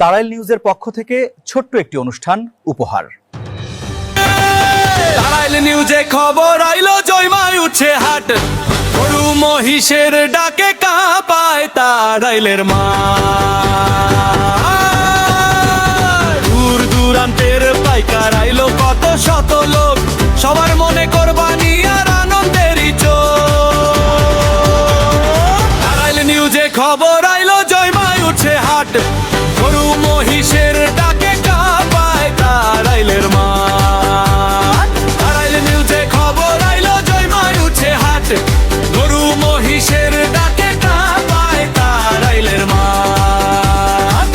তারাইল নিউজের পক্ষ থেকে ছোট্ট একটি অনুষ্ঠান উপহার। তারাইল নিউজে খবর আইলো, জয়মায় উঠছে হাট, গরু মহিষের ডাকে কাঁপায় তারাইলের মাঠ। দূর দূরান্তের পাইকার আইলো কত শত লোক, সবার মনে কোরবানি আর আনন্দেরই চোখ। তারাইল নিউজে খবর আইলো, জয়মায় উঠছে হাট, গরু মহিষের ডাকে কাঁপায় তারাইলের মাঠ। তারাইল নিউজে খবর আইলো, জয়মায় উঠছে হাট, গরু মহিষের ডাকে কাঁপায় তারাইলের মাঠ।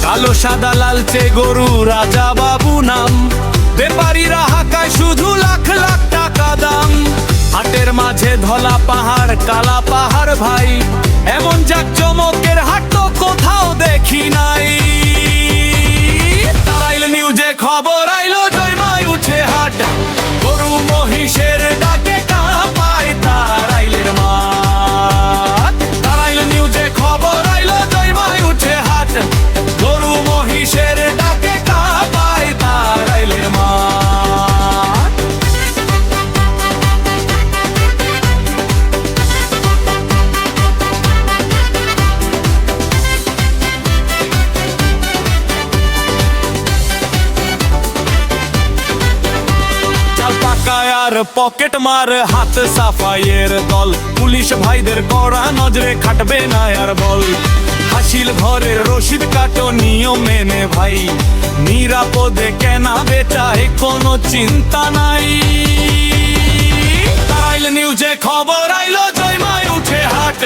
কালো সাদা লালচে গরু রাজা বাবু নাম, ব্যাপারীরা হাঁকায় শুধু লাখ লাখ টাকা দাম। হাটের মাঝে ধলা পাহাড় কালা পাহাড় ভাই, এমন জাকজমকের হাট তো কোথাও দেখি নাই। তারাইল নিউজে খবর আইলো, জয়মায় উঠে হাট, গরু মহিষের ডাকে কাঁপায় তারাইলের মাঠ। তারাইল নিউজে খবর আইলো, জয়মায় উঠে হাট, গরু মহিষের ডাকে কাঁপায় তারাইলের মাঠ। চাল পাকায় আর পকেট মার, হাত সাফাইয়ের দল, পুলিশ ভাইদের কড়া নজরে খাটবে না আর বল। হাসিল ঘরের রশিদ কাটো নিয়ম মেনে ভাই, নিরাপদে কেনা বেচায় কোনো চিন্তা নাই। তারাইল নিউজে খবর আইলো, জয়মায় উঠে হাট,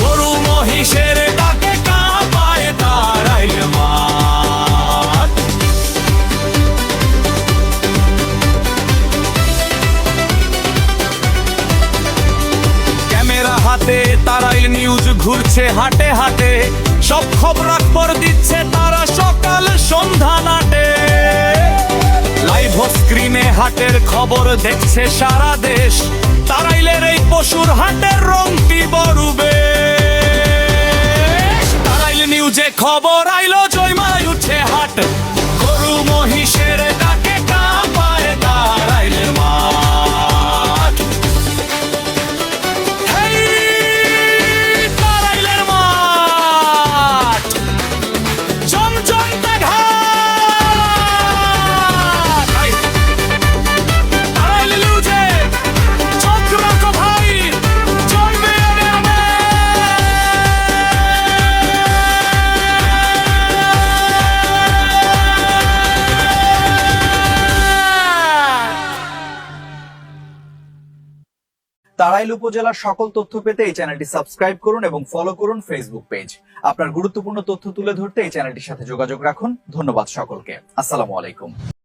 গরু মহিষের ডাকে কাঁপায় তারাইল মাঠ। ক্যামেরা হাতে তারাইল নিউজ ঘুরছে হাটে হাটে, সব খবরাখবর দিচ্ছে তারা সকাল সন্ধ্যা নাটে। লাইভ স্ক্রিনে হাটের খবর দেখছে সারা দেশ, তারাইলের এই পশুর হাটের রংটি বড় বেশ। তারাইল নিউজে খবর আইলো, জয়মায় উঠছে হাট, গরু মহিষের ডাকে কাঁপায় তারাইলের মাঠ। হেই তারাইলের মাঠ, জমজমতে ঘাট। তারাইল নিউজে চোখ রাখো ভাই, চলবে আবে। তারাইল উপজেলার সকল তথ্য পেতে এই চ্যানেলটি সাবস্ক্রাইব করুন এবং ফলো করুন ফেসবুক পেজ। আপনার গুরুত্বপূর্ণ তথ্য তুলে ধরতে এই চ্যানেলটির সাথে যোগাযোগ রাখুন। ধন্যবাদ সকলকে। আসসালামু আলাইকুম।